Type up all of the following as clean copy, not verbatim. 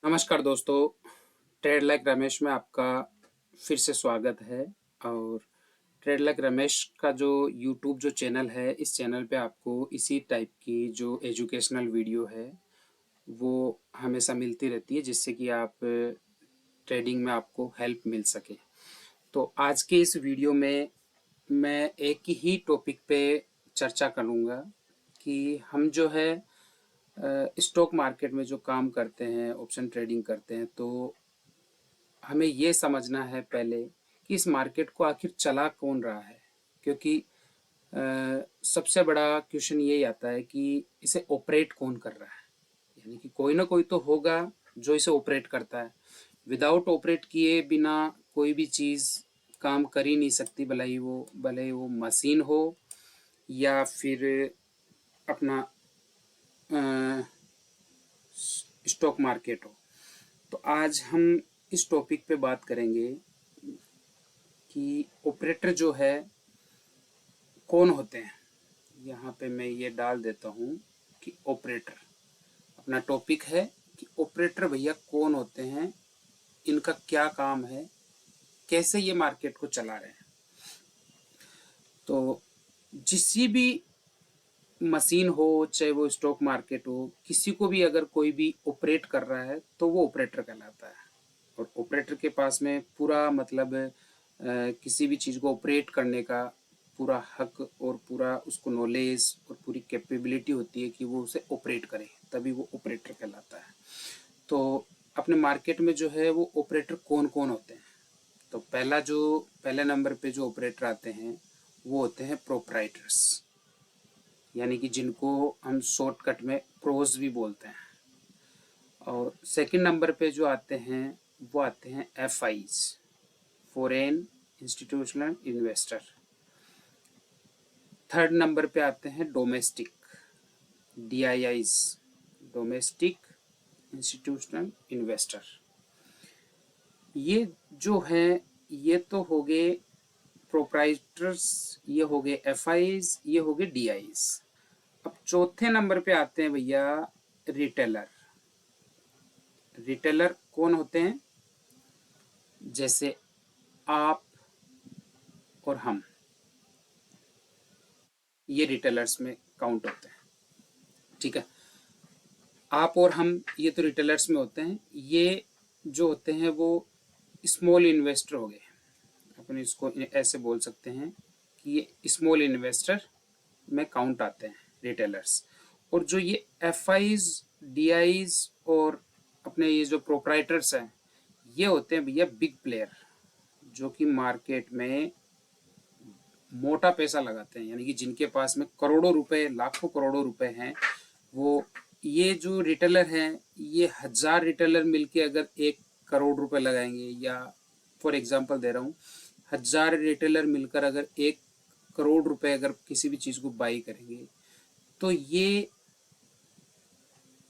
नमस्कार दोस्तों, trade like Ramesh में आपका फिर से स्वागत है। और ट्रेड लाइक रमेश का जो यूट्यूब जो चैनल है, इस चैनल पे आपको इसी टाइप की जो एजुकेशनल वीडियो है वो हमेशा मिलती रहती है, जिससे कि आप ट्रेडिंग में आपको हेल्प मिल सके। तो आज के इस वीडियो में मैं एक ही टॉपिक पे चर्चा करूँगा कि हम जो है स्टॉक मार्केट में जो काम करते हैं, ऑप्शन ट्रेडिंग करते हैं, तो हमें ये समझना है पहले कि इस मार्केट को आखिर चला कौन रहा है। क्योंकि सबसे बड़ा क्वेश्चन यही आता है कि इसे ऑपरेट कौन कर रहा है। यानी कि कोई ना कोई तो होगा जो इसे ऑपरेट करता है। विदाउट ऑपरेट किए बिना कोई भी चीज़ काम कर ही नहीं सकती, भले ही वो मशीन हो या फिर अपना स्टॉक मार्केट हो। तो आज हम इस टॉपिक पे बात करेंगे कि ऑपरेटर जो है कौन होते हैं। यहाँ पे मैं ये डाल देता हूँ कि ऑपरेटर, अपना टॉपिक है कि ऑपरेटर भैया कौन होते हैं, इनका क्या काम है, कैसे ये मार्केट को चला रहे हैं। तो जिसी भी मशीन हो, चाहे वो स्टॉक मार्केट हो, किसी को भी अगर कोई भी ऑपरेट कर रहा है तो वो ऑपरेटर कहलाता है। और ऑपरेटर के पास में पूरा मतलब किसी भी चीज़ को ऑपरेट करने का पूरा हक और पूरा उसको नॉलेज और पूरी कैपेबिलिटी होती है कि वो उसे ऑपरेट करे, तभी वो ऑपरेटर कहलाता है। तो अपने मार्केट में जो है वो ऑपरेटर कौन कौन होते हैं। तो पहले नंबर पे जो ऑपरेटर आते हैं वो होते हैं प्रोप्राइटर्स, यानी कि जिनको हम शॉर्टकट में प्रोज भी बोलते हैं। और सेकंड नंबर पे जो आते हैं वो आते हैं FIIs, foreign institutional investor. Third number पे आते हैं domestic, DIIs, domestic institutional investor. ये जो हैं ये तो हो गए प्रोप्राइटर्स, ये हो गए एफआईज, ये हो गए डीआईज। अब चौथे नंबर पे आते हैं भैया रिटेलर। रिटेलर कौन होते हैं? जैसे आप और हम, ये रिटेलर्स में काउंट होते हैं। ठीक है, आप और हम ये तो रिटेलर्स में होते हैं। ये जो होते हैं वो स्मॉल इन्वेस्टर हो गए, अपन इसको ऐसे बोल सकते हैं कि ये स्मॉल इन्वेस्टर में काउंट आते हैं रिटेलर्स। और जो ये एफआईज, डीआईज और अपने ये जो प्रोप्राइटर्स हैं, ये होते हैं भैया बिग प्लेयर, जो कि मार्केट में मोटा पैसा लगाते हैं। यानी कि जिनके पास में करोड़ों रुपए, लाखों करोड़ों रुपए हैं। वो ये जो रिटेलर हैं, ये 1000 रिटेलर मिलके अगर 1 करोड़ रुपए लगाएंगे, या फॉर एग्जांपल दे रहा हूँ, 1000 रिटेलर मिलकर अगर 1 करोड़ रुपए अगर किसी भी चीज़ को बाई करेंगे, तो ये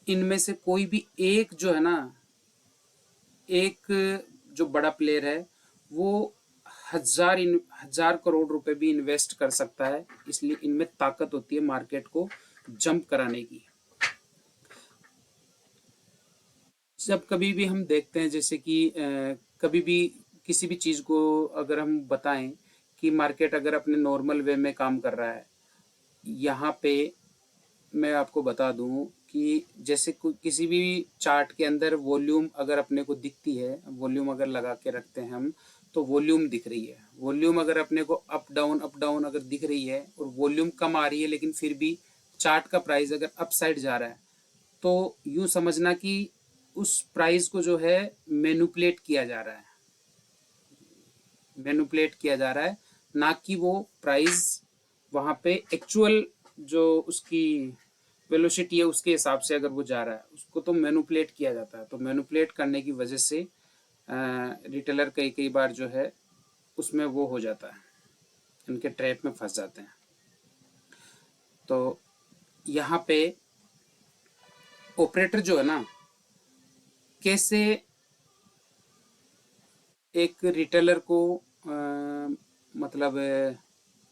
इनमें से कोई भी एक जो है ना, एक जो बड़ा प्लेयर है वो 1000 करोड़ रुपए भी इन्वेस्ट कर सकता है। इसलिए इनमें ताकत होती है मार्केट को जंप कराने की। जब कभी भी हम देखते हैं, जैसे कि कभी भी किसी भी चीज़ को अगर हम बताएं कि मार्केट अगर अपने नॉर्मल वे में काम कर रहा है, यहाँ पे मैं आपको बता दूं कि जैसे किसी भी चार्ट के अंदर वॉल्यूम अगर अपने को दिखती है, वॉल्यूम अगर लगा के रखते हैं हम, तो वॉल्यूम दिख रही है। वॉल्यूम अगर अपने को अप डाउन अगर दिख रही है और वॉल्यूम कम आ रही है, लेकिन फिर भी चार्ट का प्राइस अगर अप साइड जा रहा है, तो यूँ समझना कि उस प्राइस को जो है मैनिपुलेट किया जा रहा है, मैनिपुलेट किया जा रहा है, ना कि वो प्राइस वहाँ पे एक्चुअल जो उसकी वेलोसिटी है उसके हिसाब से अगर वो जा रहा है, उसको तो मैनिपुलेट किया जाता है। तो मैनिपुलेट करने की वजह से रिटेलर कई कई बार जो है उसमें वो हो जाता है, इनके ट्रैप में फंस जाते हैं। तो यहाँ पे ऑपरेटर जो है ना, कैसे एक रिटेलर को मतलब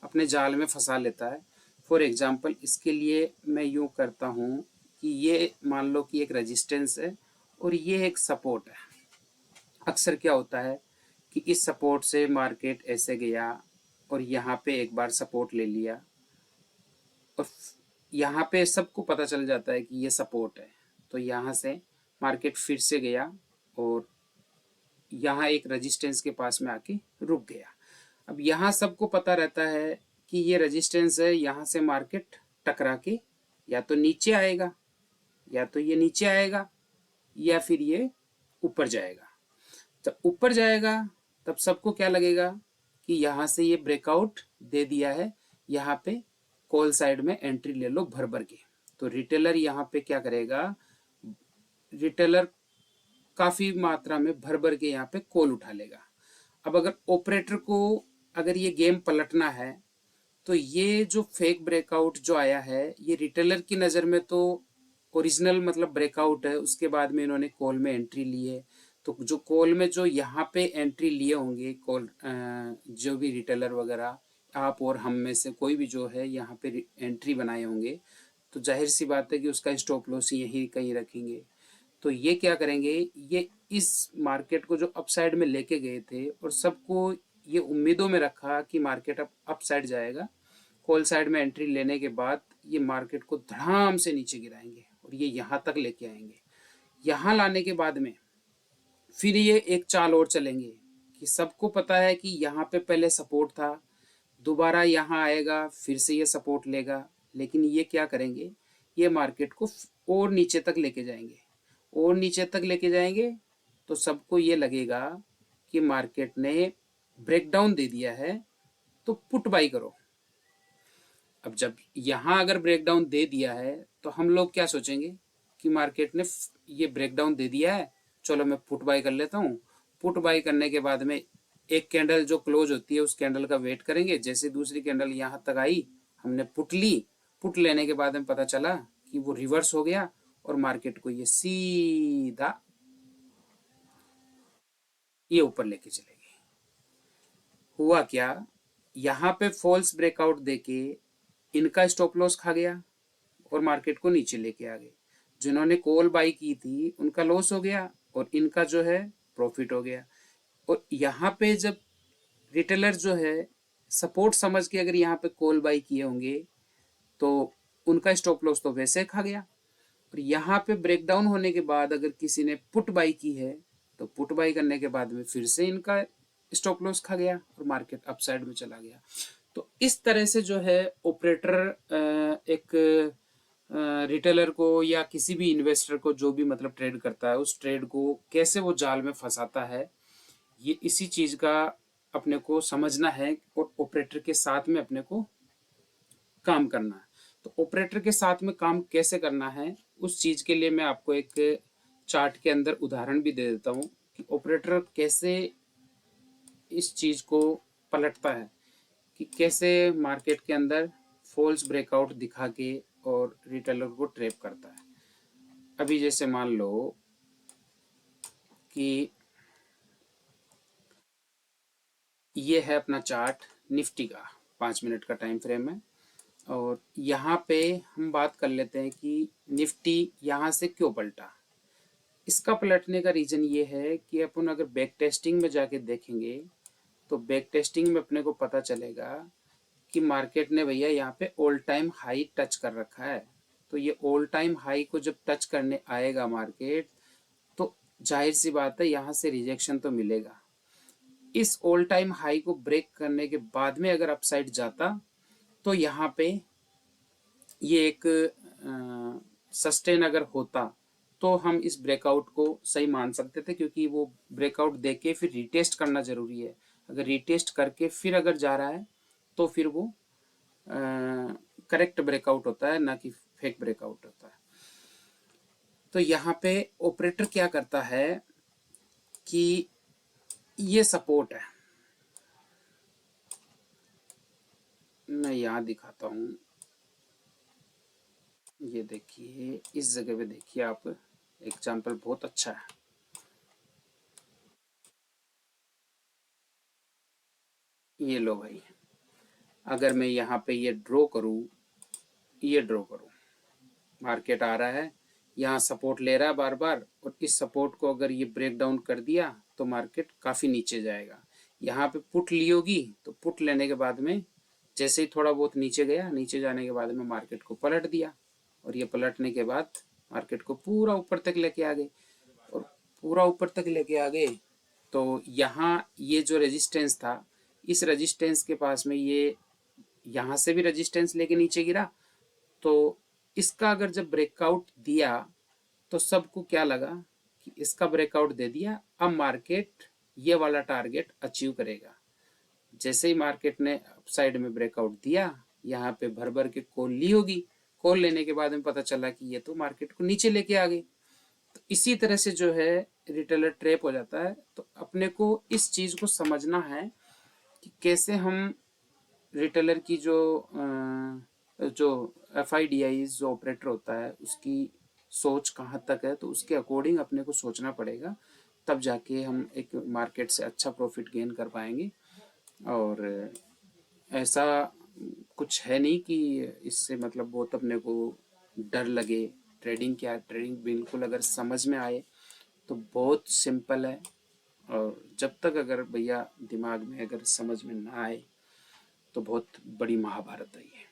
अपने जाल में फंसा लेता है। फॉर एग्जांपल इसके लिए मैं यूँ करता हूँ कि ये मान लो कि एक रेजिस्टेंस है और ये एक सपोर्ट है। अक्सर क्या होता है कि इस सपोर्ट से मार्केट ऐसे गया और यहाँ पे एक बार सपोर्ट ले लिया और यहाँ पे सबको पता चल जाता है कि ये सपोर्ट है, तो यहाँ से मार्केट फिर से गया और यहाँ एक रेजिस्टेंस के पास में आके रुक गया। अब यहाँ सबको पता रहता है कि ये रेजिस्टेंस है, यहाँ से मार्केट टकरा के या तो नीचे आएगा, या तो ये नीचे आएगा, या फिर ये ऊपर जाएगा। जब ऊपर जाएगा तब सबको क्या लगेगा कि यहाँ से ये ब्रेकआउट दे दिया है, यहाँ पे कॉल साइड में एंट्री ले लो भर भर के। तो रिटेलर यहाँ पे क्या करेगा, रिटेलर काफी मात्रा में भर भर के यहाँ पे कॉल उठा लेगा। अब अगर ऑपरेटर को अगर ये गेम पलटना है, तो ये जो फेक ब्रेकआउट जो आया है, ये रिटेलर की नज़र में तो ओरिजिनल मतलब ब्रेकआउट है, उसके बाद में इन्होंने कॉल में एंट्री ली है। तो जो कॉल में जो यहाँ पे एंट्री लिए होंगे कॉल, जो भी रिटेलर वगैरह आप और हम में से कोई भी जो है यहाँ पे एंट्री बनाए होंगे, तो जाहिर सी बात है कि उसका स्टॉप लॉस यहीं कहीं रखेंगे। तो ये क्या करेंगे, ये इस मार्केट को जो अपसाइड में लेके गए थे और सबको ये उम्मीदों में रखा कि मार्केट अब अपसाइड जाएगा, कॉल साइड में एंट्री लेने के बाद ये मार्केट को धड़ाम से नीचे गिराएंगे और ये यहाँ तक लेके आएंगे। यहाँ लाने के बाद में फिर ये एक चाल और चलेंगे कि सबको पता है कि यहाँ पे पहले सपोर्ट था, दोबारा यहाँ आएगा, फिर से ये सपोर्ट लेगा, लेकिन ये क्या करेंगे, ये मार्केट को और नीचे तक लेके जाएंगे और नीचे तक लेके जाएंगे। तो सबको ये लगेगा कि मार्केट ने ब्रेकडाउन दे दिया है, तो पुट बाई करो। अब जब यहाँ अगर ब्रेकडाउन दे दिया है तो हम लोग क्या सोचेंगे कि मार्केट ने ये ब्रेकडाउन दे दिया है, चलो मैं पुट बाई कर लेता हूँ। पुट बाई करने के बाद में एक कैंडल जो क्लोज होती है उस कैंडल का वेट करेंगे, जैसे दूसरी कैंडल यहाँ तक आई हमने पुट ली। पुट लेने के बाद में पता चला कि वो रिवर्स हो गया और मार्केट को ये सीधा ये ऊपर लेके चले गए। हुआ क्या, यहाँ पे फॉल्स ब्रेकआउट देके इनका स्टॉप लॉस खा गया और मार्केट को नीचे लेके आ गए। जिन्होंने कॉल बाई की थी उनका लॉस हो गया और इनका जो है प्रॉफिट हो गया। और यहाँ पे जब रिटेलर जो है सपोर्ट समझ के अगर यहाँ पे कॉल बाई किए होंगे तो उनका स्टॉप लॉस तो वैसे खा गया। और यहाँ पे ब्रेकडाउन होने के बाद अगर किसी ने पुट बाई की है तो पुट बाई करने के बाद में फिर से इनका स्टॉप लॉस खा गया और मार्केट अपसाइड में चला गया। तो इस तरह से जो है ऑपरेटर एक रिटेलर को या किसी भी इन्वेस्टर को जो भी मतलब ट्रेड करता है उस ट्रेड को कैसे वो जाल में फंसाता है, ये इसी चीज का अपने को समझना है और ऑपरेटर के साथ में अपने को काम करना है। तो ऑपरेटर के साथ में काम कैसे करना है उस चीज के लिए मैं आपको एक चार्ट के अंदर उदाहरण भी दे देता हूँ कि ऑपरेटर कैसे इस चीज को पलटता है, कि कैसे मार्केट के अंदर फॉल्स ब्रेकआउट दिखा के और रिटेलर को ट्रैप करता है। अभी जैसे मान लो कि ये है अपना चार्ट निफ्टी का, 5 मिनट का टाइम फ्रेम है और यहाँ पे हम बात कर लेते हैं कि निफ्टी यहाँ से क्यों पलटा। इसका पलटने का रीजन ये है कि अपन अगर बैक टेस्टिंग में जाके देखेंगे तो बैक टेस्टिंग में अपने को पता चलेगा कि मार्केट ने भैया यहाँ पे ऑल टाइम हाई टच कर रखा है। तो ये ऑल टाइम हाई को जब टच करने आएगा मार्केट, तो जाहिर सी बात है यहाँ से रिजेक्शन तो मिलेगा। इस ऑल टाइम हाई को ब्रेक करने के बाद में अगर अपसाइड जाता तो यहाँ पे ये एक सस्टेन अगर होता तो हम इस ब्रेकआउट को सही मान सकते थे, क्योंकि वो ब्रेकआउट देके फिर रिटेस्ट करना जरूरी है। अगर रिटेस्ट करके फिर अगर जा रहा है तो फिर वो करेक्ट ब्रेकआउट होता है, ना कि फेक ब्रेकआउट होता है। तो यहाँ पे ऑपरेटर क्या करता है कि ये सपोर्ट है, मैं यहाँ दिखाता हूँ। ये देखिए इस जगह पे देखिए आप, एग्जाम्पल बहुत अच्छा है। ये लो भाई, अगर मैं यहाँ पे ये ड्रॉ करूँ, ये ड्रॉ करूँ, मार्केट आ रहा है, यहाँ सपोर्ट ले रहा है बार बार, और इस सपोर्ट को अगर ये ब्रेक डाउन कर दिया तो मार्केट काफ़ी नीचे जाएगा। यहाँ पे पुट ली होगी, तो पुट लेने के बाद में जैसे ही थोड़ा बहुत नीचे गया, नीचे जाने के बाद में मार्केट को पलट दिया, और ये पलटने के बाद मार्केट को पूरा ऊपर तक लेके आ गए, और पूरा ऊपर तक लेके आ गए। तो यहाँ ये जो रेजिस्टेंस था, इस रेजिस्टेंस के पास में ये यहाँ से भी रेजिस्टेंस लेके नीचे गिरा, तो इसका अगर जब ब्रेकआउट दिया तो सबको क्या लगा कि इसका ब्रेकआउट दे दिया, अब मार्केट ये वाला टारगेट अचीव करेगा। जैसे ही मार्केट ने अपसाइड में ब्रेकआउट दिया, यहाँ पे भर भर के कॉल ली होगी, कॉल लेने के बाद में पता चला कि ये तो मार्केट को नीचे लेके आ गई। तो इसी तरह से जो है रिटेलर ट्रैप हो जाता है। तो अपने को इस चीज को समझना है कि कैसे हम रिटेलर की जो FIDI जो ऑपरेटर होता है उसकी सोच कहाँ तक है, तो उसके अकॉर्डिंग अपने को सोचना पड़ेगा, तब जाके हम एक मार्केट से अच्छा प्रॉफिट गेन कर पाएंगे। और ऐसा कुछ है नहीं कि इससे मतलब बहुत अपने को डर लगे। ट्रेडिंग क्या है, ट्रेडिंग बिल्कुल अगर समझ में आए तो बहुत सिंपल है, और जब तक अगर भैया दिमाग में अगर समझ में ना आए तो बहुत बड़ी महाभारत है ये।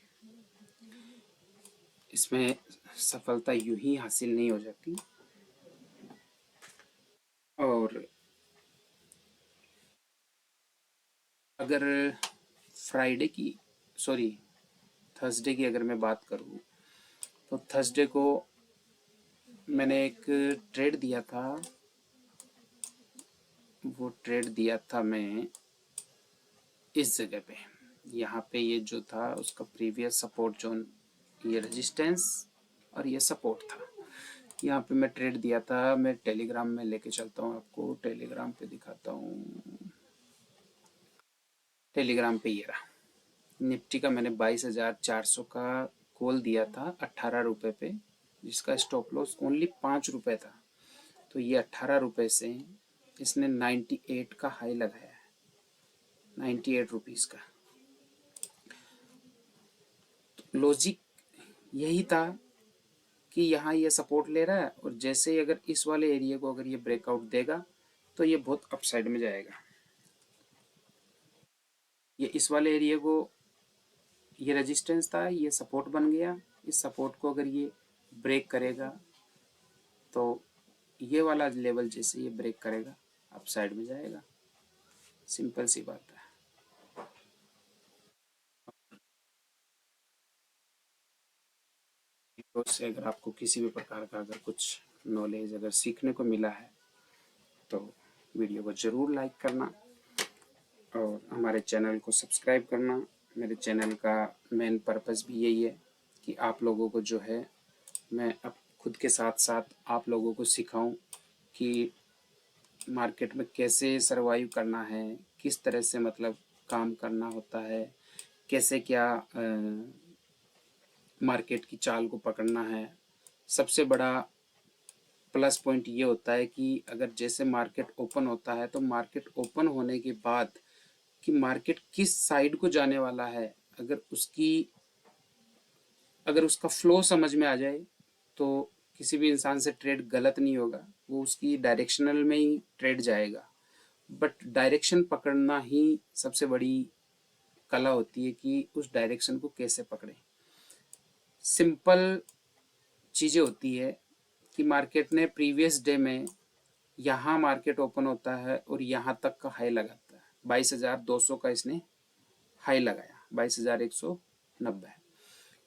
इसमें सफलता यूं ही हासिल नहीं हो जाती। और अगर फ्राइडे की सॉरी थर्सडे की अगर मैं बात करूं, तो थर्सडे को मैंने एक ट्रेड दिया था। वो ट्रेड दिया था मैं इस जगह पे, यहाँ पे ये जो था उसका प्रीवियस सपोर्ट जोन, ये रेजिस्टेंस और ये सपोर्ट था। यहाँ पे मैं ट्रेड दिया था। मैं टेलीग्राम में लेके चलता हूँ, आपको टेलीग्राम पे दिखाता हूँ। टेलीग्राम पे ये रहा। निफ्टी का मैंने 22,400 का कॉल दिया था 18 रुपये पे, जिसका स्टॉप लॉस ओनली 5 रुपये था। तो ये 18 रुपये से इसने 98 का हाई लगाया है, 98 रुपीज़ का। तो लॉजिक यही था कि यहाँ ये सपोर्ट ले रहा है, और जैसे ही अगर इस वाले एरिया को अगर ये ब्रेकआउट देगा तो ये बहुत अपसाइड में जाएगा। ये इस वाले एरिया को, ये रेजिस्टेंस था, ये सपोर्ट बन गया। इस सपोर्ट को अगर ये ब्रेक करेगा तो ये वाला लेवल जैसे ये ब्रेक करेगा अपसाइड में जाएगा। सिंपल सी बात है। तो उससे अगर आपको किसी भी प्रकार का अगर कुछ नॉलेज अगर सीखने को मिला है तो वीडियो को ज़रूर लाइक करना और हमारे चैनल को सब्सक्राइब करना। मेरे चैनल का मेन पर्पस भी यही है कि आप लोगों को जो है, मैं अब खुद के साथ साथ आप लोगों को सिखाऊं कि मार्केट में कैसे सरवाइव करना है, किस तरह से मतलब काम करना होता है, कैसे क्या मार्केट की चाल को पकड़ना है। सबसे बड़ा प्लस पॉइंट ये होता है कि अगर जैसे मार्केट ओपन होता है तो मार्केट ओपन होने के बाद कि मार्केट किस साइड को जाने वाला है, अगर उसका फ्लो समझ में आ जाए तो किसी भी इंसान से ट्रेड गलत नहीं होगा, वो उसकी डायरेक्शनल में ही ट्रेड जाएगा। बट डायरेक्शन पकड़ना ही सबसे बड़ी कला होती है कि उस डायरेक्शन को कैसे पकड़ें। सिंपल चीज़ें होती है कि मार्केट ने प्रीवियस डे में यहाँ मार्केट ओपन होता है और यहाँ तक का हाई लगाता है, 22,200 का इसने हाई लगाया, 22,190।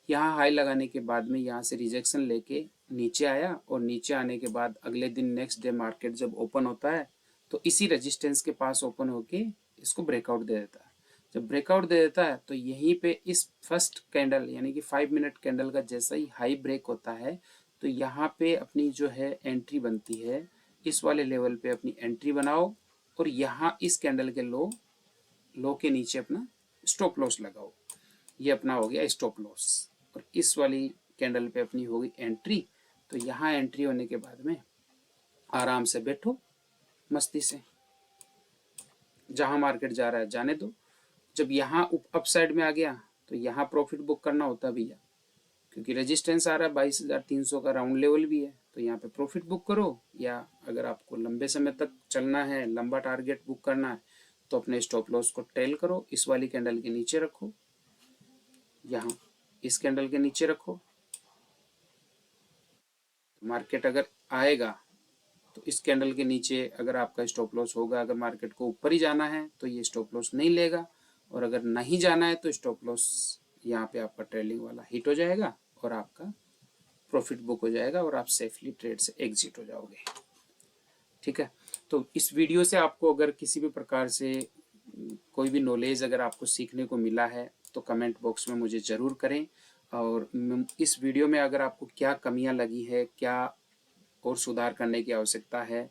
यहाँ हाई लगाने के बाद में यहाँ से रिजेक्शन लेके नीचे आया, और नीचे आने के बाद अगले दिन नेक्स्ट डे मार्केट जब ओपन होता है तो इसी रेजिस्टेंस के पास ओपन होके इसको ब्रेकआउट दे देता है। जब ब्रेकआउट दे देता है तो यहीं पे इस फर्स्ट कैंडल यानी कि 5 मिनट कैंडल का जैसा ही हाई ब्रेक होता है तो यहाँ पे अपनी जो है एंट्री बनती है। इस वाले लेवल पे अपनी एंट्री बनाओ, और यहाँ इस कैंडल के लो के नीचे अपना स्टॉप लॉस लगाओ। ये अपना हो गया स्टॉप लॉस, और इस वाली कैंडल पे अपनी होगी एंट्री। तो यहाँ एंट्री होने के बाद में आराम से बैठो मस्ती से, जहाँ मार्केट जा रहा है जाने दो। जब यहाँ अप साइड में आ गया तो यहाँ प्रॉफिट बुक करना होता है भैया, क्योंकि रेजिस्टेंस आ रहा है 22,300 का, राउंड लेवल भी है। तो यहाँ पे प्रॉफिट बुक करो, या अगर आपको लंबे समय तक चलना है, लंबा टारगेट बुक करना है, तो अपने स्टॉप लॉस को टेल करो, इस वाली कैंडल के नीचे रखो, यहाँ इस कैंडल के नीचे रखो। मार्केट अगर आएगा तो इस कैंडल के नीचे अगर आपका स्टॉप लॉस होगा, अगर मार्केट को ऊपर ही जाना है तो ये स्टॉप लॉस नहीं लेगा, और अगर नहीं जाना है तो स्टॉप लॉस यहाँ पे आपका ट्रेलिंग वाला हिट हो जाएगा और आपका प्रॉफिट बुक हो जाएगा और आप सेफली ट्रेड से एग्जिट हो जाओगे। ठीक है, तो इस वीडियो से आपको अगर किसी भी प्रकार से कोई भी नॉलेज अगर आपको सीखने को मिला है तो कमेंट बॉक्स में मुझे ज़रूर करें, और इस वीडियो में अगर आपको क्या कमियां लगी है, क्या और सुधार करने की आवश्यकता है,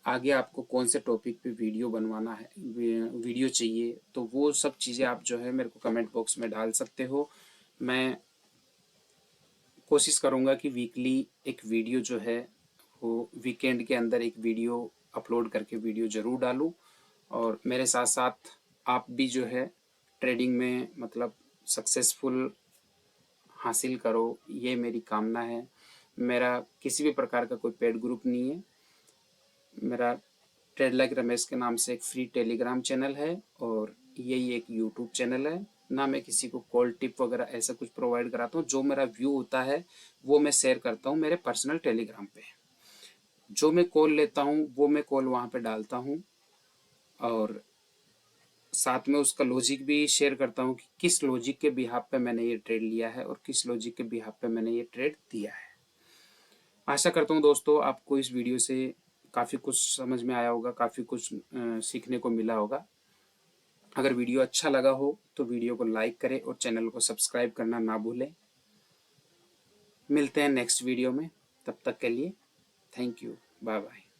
आगे आपको कौन से टॉपिक पे वीडियो बनवाना है, वीडियो चाहिए, तो वो सब चीज़ें आप जो है मेरे को कमेंट बॉक्स में डाल सकते हो। मैं कोशिश करूँगा कि वीकली एक वीडियो जो है वो वीकेंड के अंदर एक वीडियो अपलोड करके वीडियो ज़रूर डालूँ, और मेरे साथ साथ आप भी जो है ट्रेडिंग में मतलब सक्सेसफुल हासिल करो, ये मेरी कामना है। मेरा किसी भी प्रकार का कोई पेड ग्रुप नहीं है, मेरा ट्रेड लाइक रमेश के नाम से एक फ्री टेलीग्राम चैनल है, और यही एक यूट्यूब चैनल है। ना मैं किसी को कॉल टिप वगैरह ऐसा कुछ प्रोवाइड कराता हूँ, जो मेरा व्यू होता है वो मैं शेयर करता हूँ मेरे पर्सनल टेलीग्राम पे। जो मैं कॉल लेता हूँ वो मैं कॉल वहाँ पे डालता हूँ, और साथ में उसका लॉजिक भी शेयर करता हूँ कि किस लॉजिक के बिहाफ पे मैंने ये ट्रेड लिया है और किस लॉजिक के बिहाफ पे मैंने ये ट्रेड दिया है। आशा करता हूँ दोस्तों आपको इस वीडियो से काफ़ी कुछ समझ में आया होगा, काफ़ी कुछ सीखने को मिला होगा। अगर वीडियो अच्छा लगा हो तो वीडियो को लाइक करें और चैनल को सब्सक्राइब करना ना भूलें। मिलते हैं नेक्स्ट वीडियो में, तब तक के लिए थैंक यू, बाय बाय।